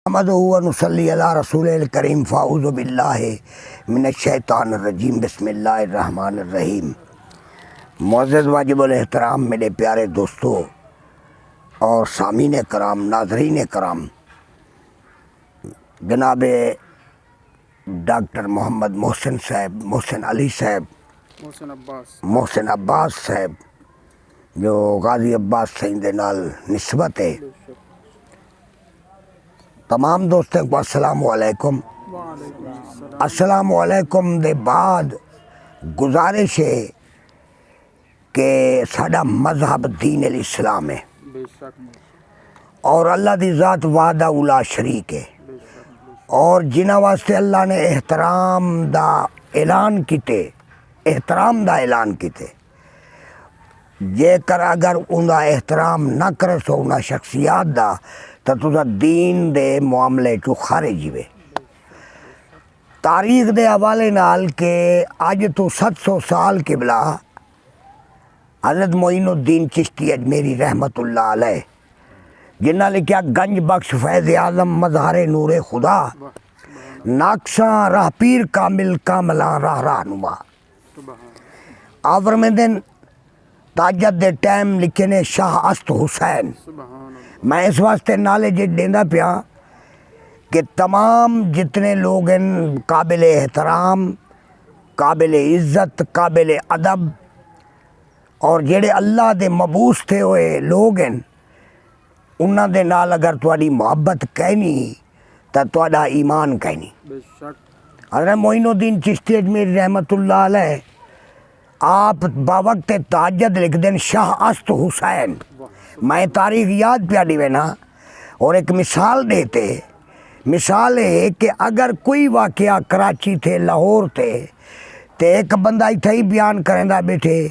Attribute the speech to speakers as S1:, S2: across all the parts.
S1: नहमदुहु अला रसूलिल करीम फ़ाऊज़ु बिल्लाहि मिनश्शैतानिर रजीम बिस्मिल्लाहिर रहमानिर रहीम। मुअज़्ज़ज़ वाजिबुल एहतराम मेरे प्यारे दोस्तों और सामीन कराम, नाज़रीन कराम, जनाब डॉक्टर मोहम्मद मोहसिन साहब, मोहसिन अली साहब, मोहसिन अब्बास साहब जो गाज़ी अब्बास सईं दे नाल निस्बत है, तमाम दोस्तों को अस्सलाम वालेकुम। अस्सलाम वालेकुम दे बाद गुजारिश है कि साडा मजहब दीन इस्लाम है और अल्लाह दी ज़ात वादा उला शरीक है और जिन्हां वास्ते अल्लाह ने एहतराम दा ऐलान किते, एहतराम दा ऐलान किते, जेकर अगर उनका एहतराम न करे सो उन्हें शख्सियात दा तो तुसा दीन दे मामले चो खारिज वे। तारीख दे हवाले नाल के अज तो 700 साल किबला हज़रत मोइनुद्दीन चिश्ती अजमेरी रहमतुल्लाह अलैह जिन्ना लिखा गंज बख्श फैज़ आज़म मज़हर नूरे खुदा नाक्सा राह पीर कामिल कामला राह रहनुमा आवर में दिन ताजत दे टाइम लिखे ने शाह अस्त हुसैन। मैं इस वास्ते नाले जे देंदा पिया कि तमाम जितने लोग हैं काबिल एहतराम, काबिल इज़्ज़त, काबिल अदब और जेड़े अल्लाह दे मबूस थे हुए लोग हैं, उन्हां दे नाल अगर तुहाडी मुहब्बत कहनी तो तुहाडा ईमान कहनी। हज़रत मोइनुद्दीन चिश्ती अजमेरी रहमतुल्लाह अलैह आप बावक्त ताजद लिख दें शाह अस्त हुसैन। मैं तारीख याद पिया दिवे ना और एक मिसाल देते, मिसाल है कि अगर कोई वाक़या कराची थे, लाहौर थे, तो एक बंदा इत्थे ही बयान करेंदा बैठे,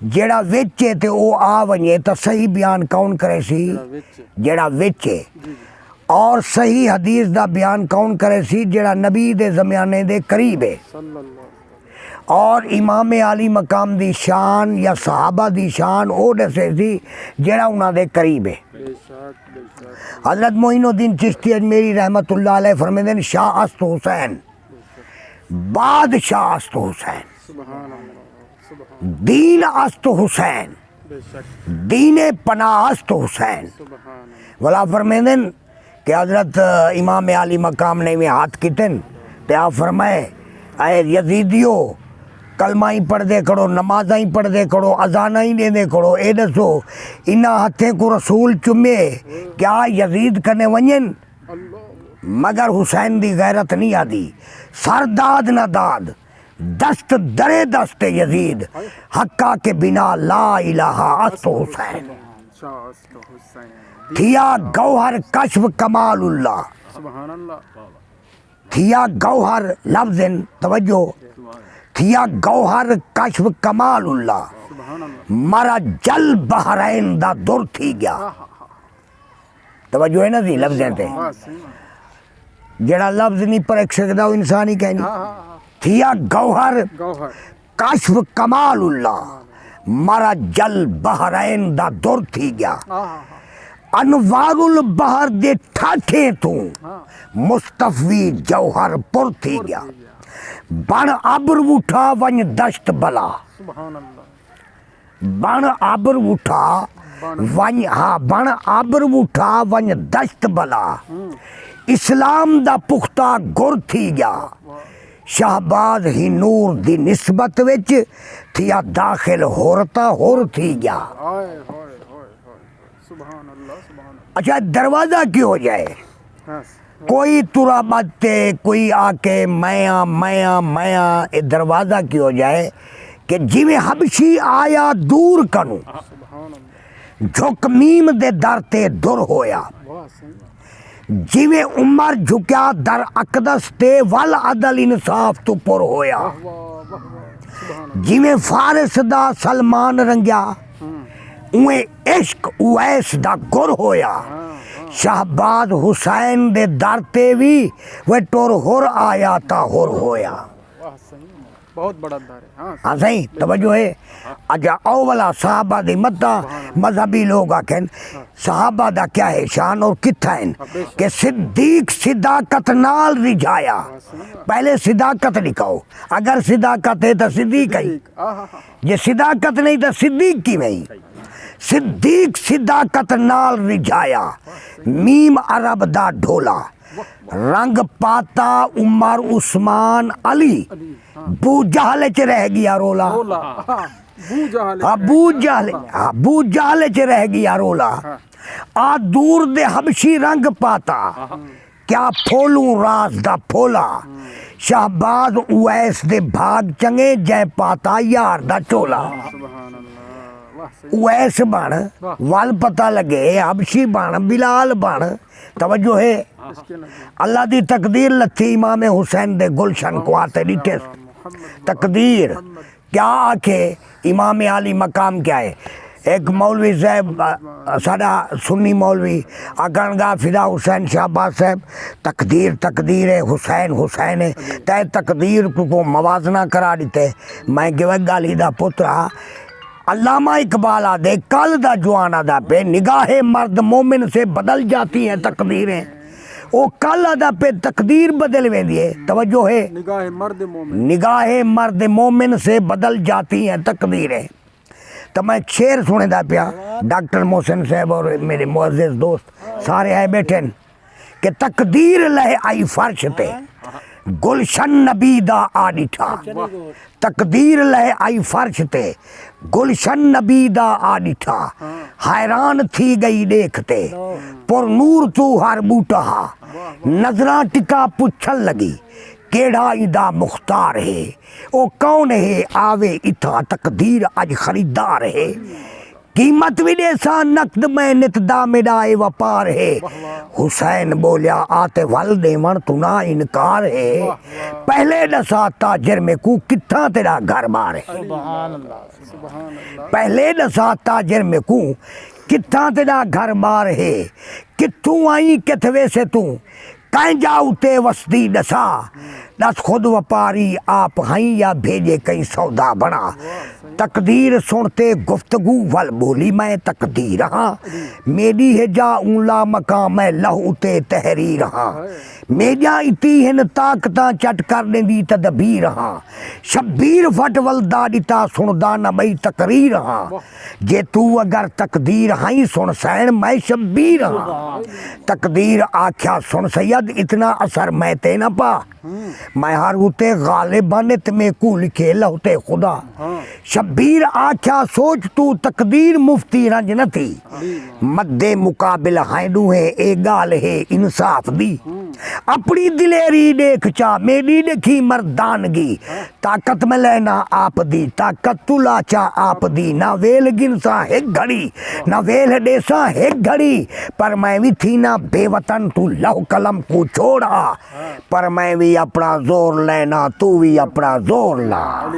S1: जेड़ा विच है तो वो आ वने तो सही बयान कौन करे सी, जेड़ा विच है, और सही हदीस दा बयान कौन करे सी, जेड़ा नबी दे ज़माने दे करीब है और इमाम आली मकाम दी शान या सहाबा दी शान ओ दसे सी जेड़ा उन्हां दे करीब है। हज़रत मोइनुद्दीन चिश्ती अजमेरी रहमतुल्लाह अलैह फरमाते हैं शाह अस्त हुसैन, बादशाह अस्त हुसैन, दीन अस्त हुसैन, दीन पनाह अस्त हुसैन। वला फरमाते हैं कि हज़रत इमाम आली मकाम ने में हाथ कितन ते आप फरमाए आए यजीदियो कलमा ही पढ़दे करो, नमाजा ही पढ़दे करो, अजाना ही देंदे करो, ए दसो इन्हां हथे को रसूल चुमे क्या यजीद कने वंजन, मगर हुसैन दी गैरत नहीं आदी, सरदाद न दाद दस्त दरे दस्त यजीद हक्का के बिना ला इलाहा अस्त हुसैन थिया गौहर कश्फ कमालुल्लाह। थिया गौहर लफ्ज़न तवज्जो, थिया गौहर कश्फ कमालुल्लाह मारा जल बहरैन दा दुर थी गया। तवज्जो है ना जी लफ्ज़ें ते, जेड़ा लफ्ज़ नहीं पर सकदा वो इंसान ही कहनी। थिया गौहर कश्फ कमालुल्लाह मारा जल बहरैन दा दुर थी गया। अनवारुल बहर दे ठाठे तू मुस्तफी जौहर पुर थी गया। बण अब्र उठा वंज दश्त बला, बण अब्र उठा वंज, हाँ बण अब्र उठा वंज दश्त बला इस्लाम दा पुख्ता गुर थी गया। शहबाज ही नूर दी निस्बत विच थिया दाखिल होरता होर थी गया। अच्छा दरवाज़ा क्यों हो जाए, कोई तुरा बाते कोई आके मैं मैं ये दरवाज़ा क्यों हो जाए कि जिमें हबशी आया दूर करूं झुक मीम दे दर ते दुर होया, जिमें उमर झुक्या दर अकदस ते वल अदल इंसाफ तो पुर होया, जिमें फारिस दा सलमान रंगया उए इश्क उवैस दा गुर होया। शहबाज हुसैन दे दर ते भी वे टुर हुर आया ता हुर होया।
S2: बहुत बड़ा दर है। हाँ
S1: हाँ सही तवज्जो है। अच्छा आओ वाला साहबा दी मत्ता मजहबी लोग आखें साहबा दा क्या है शान और किथा है कि सिद्दीक सिद्दाकत नाल रिझाया। पहले सिद्दाकत लिखाओ, अगर सिद्दाकत है तो सिद्दीक है, जे सिद्दाकत नहीं तो सिद्दीक की नहीं। सिद्दीक सिद्दाकत नाल रिझाया, मीम अरब दा ढोला, रंग पाता उमर उस्मान अली, बू जहल च रह गया रोला। बू जहल च रह गया रोला। आ दूर दे हबशी रंग पाता, क्या फोलू रास दा फोला। शाहबाज उवैस दे भाग चंगे, जय पाता यार दा चोला। उवैस बन वल पता लगे, हबशी बन बिलाल बन। तवज्जो है। अल्लाह दी तकदीर लथी इमाम हुसैन दे गुलशन को आते डिटे। तकदीर क्या आखे, इमाम आली मकाम क्या है। एक मौलवी साहब साडा सुन्नी मौलवी आगनगा फिदा हुसैन शाहबाज साहब, तकदीर तकदीर है, हुसैन हुसैन है, तय तकदीर को मवाजना करा दिते। मैं गिवगाली दा पुत्रा अल्लामा इकबाल आदे कल दा जवाना दा पे निगाहे मर्द मोमिन से बदल जाती हैं तकदीरें। वो कल अदा पे तकदीर बदल वेंदी है। तवज्जो है। निगाहे मर्द मोमिन से बदल जाती हैं तकदीरें। तो मैं शेर सुने दा पिया, डॉक्टर मोहसिन साहब और मेरे मुअज़्ज़िज़ दोस्त सारे आए बैठे कि तकदीर लह आई फर्श ते, गुलशन नबी दा आ डिठा। तकदीर लह आई फर्श ते, गुलशन नबी दा आ डिठा। हैरान थी गई देखते, पुर नूर तू हर बूटा। नजरा टिका पुछन लगी, केड़ा इदा मुख्तार है। ओ कौन है आवे इथा, तकदीर अज खरीदार है। कीमत भी देसा नकद में नितदा मेडाए वपार है। हुसैन बोलिया आते वल देवन तुना इनकार है। पहले दसा ताजर में कू किथा तेरा घर बार है। पहले दसा ताजर में कू किथा तेरा घर बार है। किथू आई किथवे से तू, कहीं जा उते वसदी दसा। दस खुद व्यापारी आप हई या भेजे कहीं सौदा बना। तकदीर सुनते गुफ्तगू वल बोली मैं तकदीर हाँ। मेरी है जा ऊला मकाम मैं लहू उते तहरीर हाँ। मेजा इती हिन ताकता चट कर दी तदबीर हाँ। शब्बीर फट वलदा दिता सुनदा न मई तकरीर हाँ। जे तू अगर तकदीर हाई सुन सैन मैं शब्बीर हाँ। तकदीर आख्या सुन सैयद इतना असर मैं ते न पा। मैं हर उते गालिबन में कू लिखे लहुते खुदा। शब्बीर आख्या सोच तू तकदीर मुफ्ती रंज न थी। मद्दे मुकाबिल हैडू है ए गाल है इंसाफ दी। अपनी दिलेरी देख चा मेरी देखी मर्दानगी। ताकत में लेना आप दी, ताकत तू लाचा आप दी। ना वेल गिनसा है घड़ी, ना वेल देसा है घड़ी। पर मैं भी थी ना बेवतन तू लहू कलम को छोड़ा। पर मैं भी अपना जोर लेना तू भी अपना जोर ला।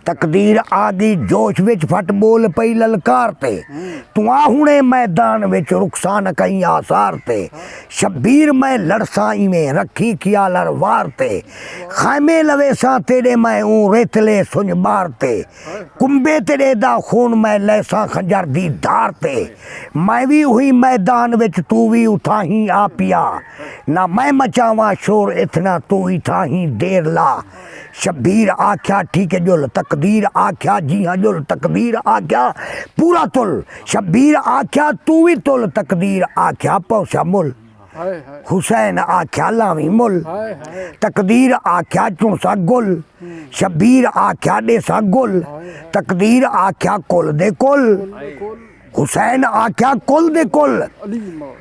S1: तकदीर आगी जोश विच फट बोल पई ललकार ते। तू आ हुणे मैदान विच रुखसान कई आसार ते। शब्बीर मैं लड़साई में रखी किया लरवार ते। खैमे लवेसा तेरे मैं ऊं रेतले सुंज बार ते। कुंबे तेरे दा खून मैं लैसा खंजर दी धार ते। मैं भी हुई मैदान विच तू भी उठा ही आ पिया। ना मैं मचावा शोर इतना तू इठा ही देर ला। शब्बीर आख्या ठीक है जुल, तकदीर आख्या जी हाँ जुल, तकदीर आख्या पूरा तुल। शब्बीर आख्या तू भी तुल, तकदीर आख्या पौसा मुल। हुसैन आख्या लावी मुल। तकदीर आख्या चुनसा गुल। शब्बीर आख्या देसा गुल। तकदीर आख्या कुल दे कुल। हुसैन आख्या कुल दे कुल।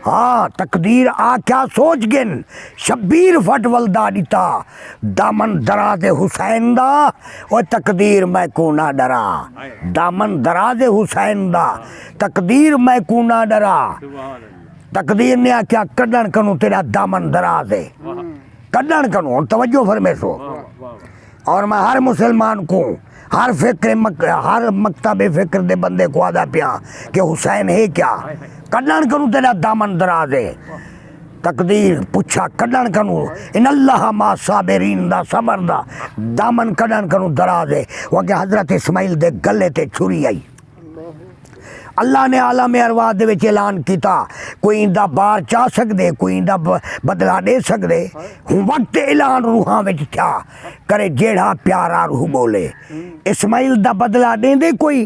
S1: हाँ तकदीर आख्या सोच गिन। शब्बीर फट वलदा दिता दामन दरा दे हुसैन दा। और तकदीर मैं को ना डरा, दामन दरा दे हुसैन दा। तकदीर मैं को ना डरा। तकदीर ने आख्या कड्डण कनू तेरा दामन दरा दे, कड्डण कनू। और तवज्जो फरमेसो। और मैं हर मुसलमान को हर हर मकतब फिक्र दे बंदे को आदा पिया कि हुसैन है क्या, कल्याण करूँ तेरा दामन दरा दे। तकदीर पुछा कढण कनू इन अल्लाह मा साबिरीन दा सबर दा दामन कढण कनू दराज है वगे हजरत इस्माइल दे गले ते छुरी आई। अल्लाह ने आलम अरवाह दे विच ऐलान किया कोई इंदा बार चाह सकदे कोई इंदा बदला दे सकदे हुण वक्त ऐलान रूहां विच था करे जेड़ा प्यारा रूह बोले इस्माइल दा बदला देंदे कोई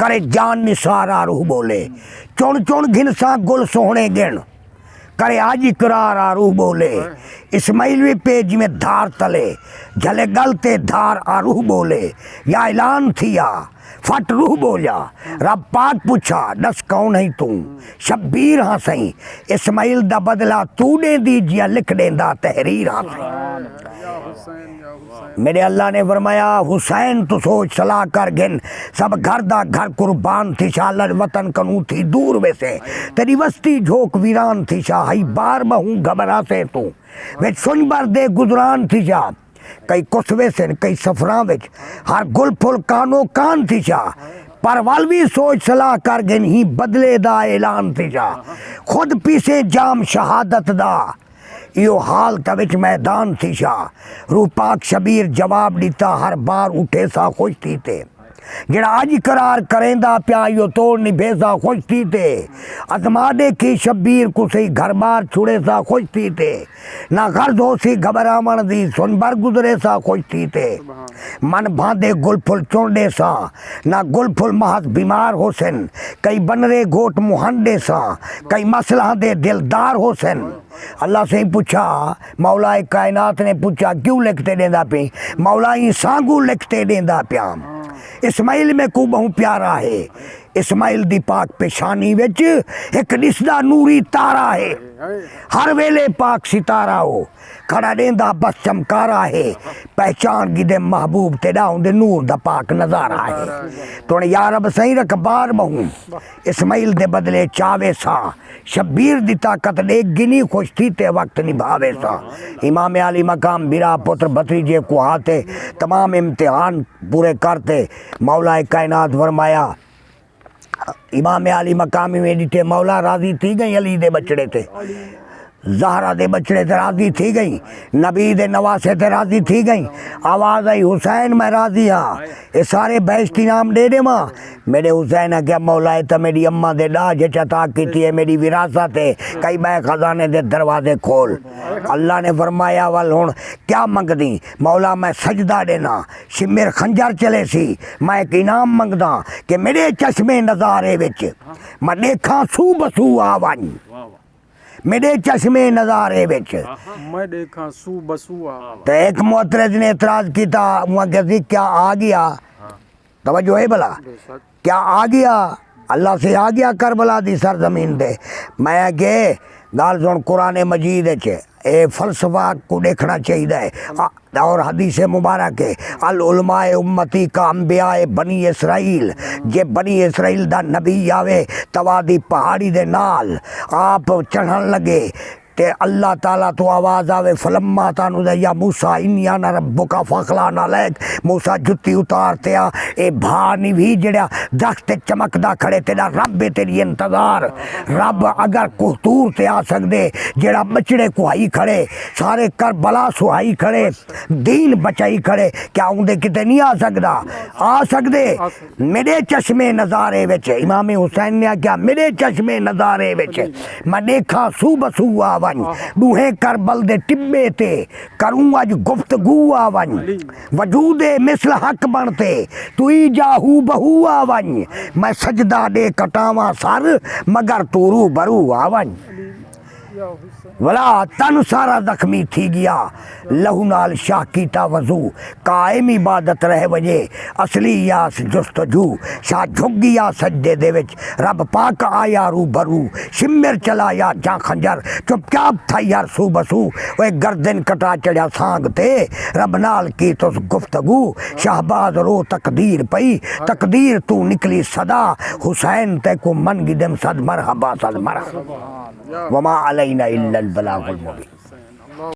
S1: करे जान निसारा रूह बोले चुन चुन घिनसा गुल सोहने गिण करे आज इकरार आरूह बोले इस्माइल भी पेज में धार तले झले गलते धार आरूह बोले या ऐलान थिया फट रूह बोलिया रब पाक पूछा दस कौन है तू शब्बीर हाँ सही इस्माइल दा बदला तू दे दीजिया लिख देंदा तहरीर हाँ सही। मेरे अल्लाह ने फरमाया हुसैन तू सोच सलाह कर गिन सब घर दा घर कुर्बान थी शाह वतन कनू थी दूर वैसे तेरी वस्ती झोंक वीरान थी शाह हई बार बहु घबरा से तू वे सुन बर दे गुजरान थी शाह कई कुसवे से कई सफरा विच हर गुल फुल कानो कान थी शाह पर वाल भी सोच सलाह कर गिन ही बदले दा ऐलान थी शाह खुद पीसे जाम शहादत दा यो हाल तविच मैदान थी शाह रूह पाक शबीर जवाब दीता हर बार उठे सा खुश थी ते जेड़ा अज करार करेंदा प्या यो तोड़ निभेसा खुश थी ते अजमा देखी शबीर को सही घर बार छुड़े सा खुश थी ते ना गर्ज हो सी घबरावण दी सुन बर गुजरे सा खुश थी ते मन बांधे गुलफुल चोंडे सा ना गुलफुल महज बीमार हो सन कई बनरे घोट मुहांडे सा कई मसला दे दिलदार हो सन। अल्लाह से ही पूछा मौला कायनात ने पूछा क्यों लिखते देंदा पे मौला ही सांगू लिखते देंदा प्या इस्माइल में को बहु प्यारा है इस्माइल दी पाक पेशानी विच एक दिसदा नूरी तारा है हर वेले पाक सितारा हो खड़ा देंदा बस चमकारा है पहचान गिदे महबूब तेरा उंदे नूर दा पाक नजारा है तो या रब सही रख बार बहु इस्माइल दे बदले चावे सा शब्बीर दी ताकत दे गिनी खुश थी ते वक्त निभावे सा इमाम अली मकाम बिरा पुत्र भतीजे को हाथे तमाम इम्तिहान पूरे करते मौला कायनात फरमाया इमाम अली मकामी में ॾिठे मौला राज़ी थी गई अली दे बचड़े ते ज़हरा दे बचड़े ते राज़ी थी गई नबी दे नवासे ते राज़ी थी गई आवाज़ आई हुसैन मैं राज़ी हाँ ये सारे बेइज्जती नाम दे दे माँ मेरे हुसैन है क्या मौला है तो मेरी अम्मा दे डाज चता की थी मेरी विरासत है कई बै खजाने दे दरवाजे खोल अल्लाह ने फरमाया वल हुण क्या मंगदी मौला मैं सजदा देना शिमिर खंजर चले सी मैं एक इनाम मंगदा कि मेरे चश्मे नज़ारे विच मैं देखा सू बसू आवन मेरे चश्मे नज़ारे विच
S2: मैं देखा सू बसू
S1: तो एक मोतरज ने एतराज किया वहाँ कहती क्या आ गया तवज्जो है भला क्या आ गया अल्लाह से आ गया करबला दी सरजमीन दे मैं के गाल सुन कुरान मजीद ए फलसफा को देखना चाहिए और हदीस मुबारक है अल उलमाए उम्मती का अंबियाए बनी इसराइल जे बनी इसराइल दा नबी आवे तवादी पहाड़ी दे नाल आप चढ़न लगे ते अल्लाह ताला तो आवाज़ आवे फलम्मा तानु या मूसा इन्या ना रब्बुका फखला ना लैक मूसा जुत्ती उतारते आ ए भा निभी जेड़ा दख्त चमकदा खड़े तेरा रब है तेरी इंतजार रब अगर कुतूर ते आ सकदे जेड़ा बचड़े कुहाई खड़े सारे करबला सुहाई खड़े दीन बचाई खड़े क्या उंदे किते नहीं आ सकदा आ सकदे मेरे चश्मे नज़ारे विच इमाम हुसैन ने क्या मेरे चश्मे नज़ारे विच मैं देखा सू बसू आ दूहे करबल दे टिब्बे ते करूं अज गुफ्तगू आवन वजूदे मिसल हक बनते तुई जाहू बहू आवन मैं सजदा दे कटावा सर मगर तू रू बरू आवन वला तन सारा जख्मी थी गया लहू नाल शाह कीता वजू कायम इबादत रह वजे असली यास जुस्तजू शाह झुक गया सजदे दे विच रब पाक आया रू बरू शिमिर चलाया जा खंजर चुपचाप था यार सू बसू वे गर्दन कटा चढ़ा सांग ते रब नाल की तुस गुफ्तगू शाहबाज रो तकदीर पई तकदीर तू निकली सदा हुसैन ते को मन गिदम सद मरहबा सद मरहबा वमा अलैना इल्लल बलागुल मुबीन।